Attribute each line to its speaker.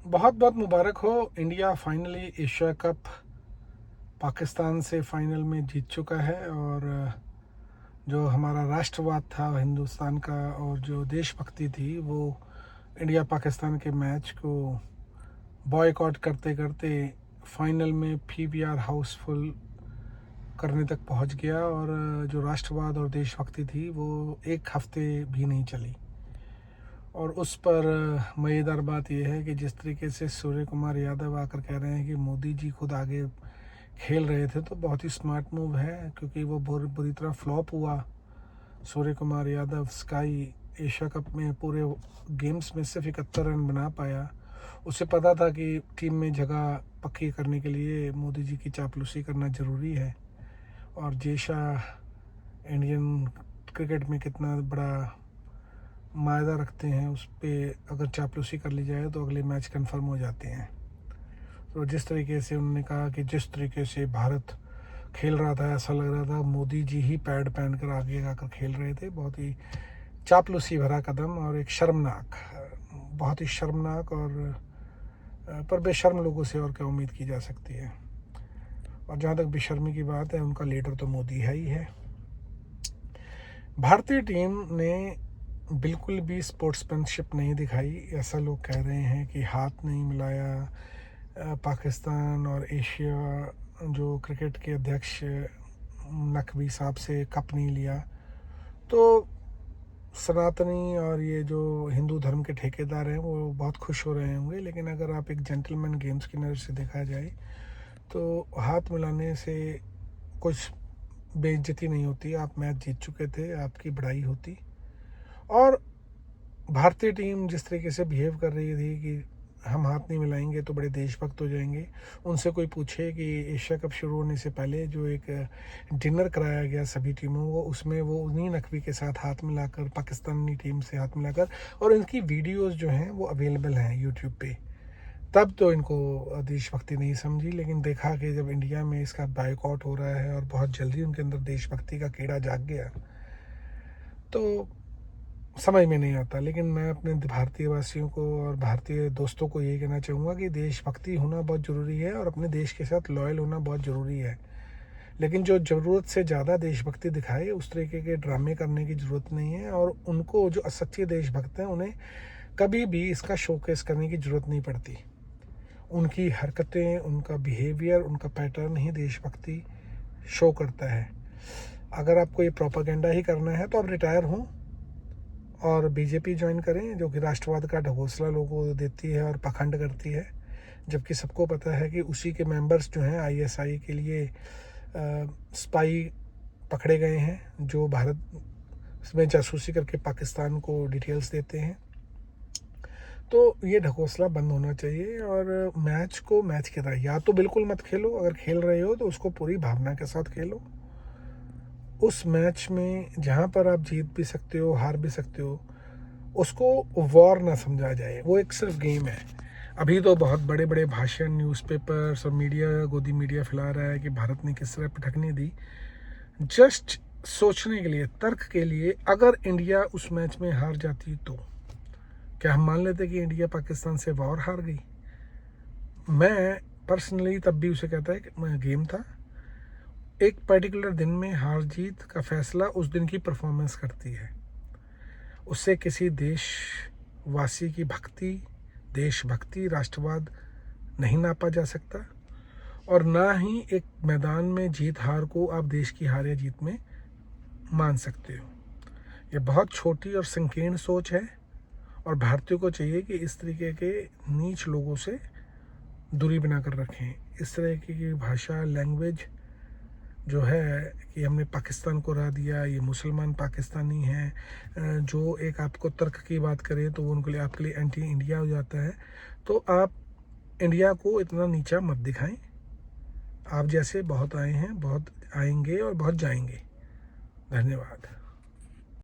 Speaker 1: बहुत बहुत मुबारक हो। India finally Asia cup Pakistan से फाइनल में जीत चुका है और जो हमारा राष्ट्रवाद था हिंदुस्तान का और जो देशभक्ति थी वो इंडिया पाकिस्तान के मैच को बॉयकॉट करते करते फाइनल में पीवीआर हाउसफुल करने तक पहुंच गया और जो राष्ट्रवाद और देशभक्ति थी वो एक हफ्ते भी नहीं चली। और उस पर मज़ेदार बात यह है कि जिस तरीके से सूर्य कुमार यादव आकर कह रहे हैं कि मोदी जी खुद आगे खेल रहे थे, तो बहुत ही स्मार्ट मूव है क्योंकि वो बुरी तरह फ्लॉप हुआ। Surya Kumar Yadav Sky Asia Cup में पूरे गेम्स में सिर्फ 71 रन बना पाया। उसे पता था कि टीम में जगह पक्की करने के लिए मोदी जी की चापलूसी करना ज़रूरी है और जेशा इंडियन क्रिकेट में कितना बड़ा मायदा रखते हैं, उस पर अगर चापलूसी कर ली जाए तो अगले मैच कंफर्म हो जाते हैं। तो जिस तरीके से उन्होंने कहा कि जिस तरीके से भारत खेल रहा था ऐसा लग रहा था मोदी जी ही पैड पहन कर आगे आकर खेल रहे थे। बहुत ही चापलूसी भरा कदम और एक शर्मनाक, बहुत ही शर्मनाक और पर बेशर्म लोगों से और क्या उम्मीद की जा सकती है। और जहाँ तक बेशर्मी की बात है, उनका लीडर तो मोदी है ही है। भारतीय टीम ने बिल्कुल भी स्पोर्ट्समैनशिप नहीं दिखाई। ऐसा लोग कह रहे हैं कि हाथ नहीं मिलाया पाकिस्तान और एशिया जो क्रिकेट के अध्यक्ष नकवी साहब से कप नहीं लिया। तो सनातनी और ये जो हिंदू धर्म के ठेकेदार हैं वो बहुत खुश हो रहे होंगे, लेकिन अगर आप एक जेंटलमैन गेम्स की नज़र से देखा जाए तो हाथ मिलाने से कुछ बेइज्जती नहीं होती। आप मैच जीत चुके थे, आपकी बढ़ाई होती। और भारतीय टीम जिस तरीके से बिहेव कर रही थी कि हम हाथ नहीं मिलाएंगे तो बड़े देशभक्त हो जाएंगे। उनसे कोई पूछे कि एशिया कप शुरू होने से पहले जो एक डिनर कराया गया सभी टीमों को, उसमें वो उन्हीं नकवी के साथ हाथ मिलाकर, पाकिस्तानी टीम से हाथ मिलाकर, और इनकी वीडियोस जो हैं वो अवेलेबल हैं यूट्यूब पे। तब तो इनको देशभक्ति नहीं समझी, लेकिन देखा कि जब इंडिया में इसका बायकॉट हो रहा है और बहुत जल्दी उनके अंदर देशभक्ति का कीड़ा जाग गया तो समझ में नहीं आता। लेकिन मैं अपने भारतीय वासियों को और भारतीय दोस्तों को यही कहना चाहूँगा कि देशभक्ति होना बहुत ज़रूरी है और अपने देश के साथ लॉयल होना बहुत ज़रूरी है। लेकिन जो ज़रूरत से ज़्यादा देशभक्ति दिखाए उस तरीके के ड्रामे करने की ज़रूरत नहीं है। और उनको जो सच्चे देशभक्त हैं उन्हें कभी भी इसका शोकेस करने की ज़रूरत नहीं पड़ती। उनकी हरकतें, उनका बिहेवियर, उनका पैटर्न ही देशभक्ति शो करता है। अगर आपको ये प्रोपागेंडा ही करना है तो आप रिटायर हों और बीजेपी ज्वाइन करें, जो कि राष्ट्रवाद का ढकोसला लोगों को देती है और पखंड करती है, जबकि सबको पता है कि उसी के मेंबर्स जो हैं आईएसआई के लिए स्पाई पकड़े गए हैं, जो भारत में जासूसी करके पाकिस्तान को डिटेल्स देते हैं। तो ये ढकोसला बंद होना चाहिए और मैच को मैच की तरह या तो बिल्कुल मत खेलो, अगर खेल रहे हो तो उसको पूरी भावना के साथ खेलो। उस मैच में जहाँ पर आप जीत भी सकते हो, हार भी सकते हो, उसको वॉर ना समझा जाए। वो एक सिर्फ गेम है। अभी तो बहुत बड़े बड़े भाषण न्यूज़पेपर्स और मीडिया, गोदी मीडिया फैला रहा है कि भारत ने किस तरह पिटकनी दी। जस्ट सोचने के लिए, तर्क के लिए, अगर इंडिया उस मैच में हार जाती तो क्या हम मान लेते कि इंडिया पाकिस्तान से वॉर हार गई? मैं पर्सनली तब भी उसे कहता है कि गेम था। एक पर्टिकुलर दिन में हार जीत का फैसला उस दिन की परफॉर्मेंस करती है। उससे किसी देशवासी की भक्ति, देशभक्ति, राष्ट्रवाद नहीं नापा जा सकता और ना ही एक मैदान में जीत हार को आप देश की हार या जीत में मान सकते हो। ये बहुत छोटी और संकीर्ण सोच है और भारतीयों को चाहिए कि इस तरीके के नीच लोगों से दूरी बनाकर रखें। इस तरह की भाषा, लैंग्वेज जो है कि हमने पाकिस्तान को हरा दिया, ये मुसलमान पाकिस्तानी हैं, जो एक आपको तर्क की बात करे तो वो उनके लिए, आपके लिए एंटी इंडिया हो जाता है। तो आप इंडिया को इतना नीचा मत दिखाएं। आप जैसे बहुत आए हैं, बहुत आएंगे और बहुत जाएंगे। धन्यवाद।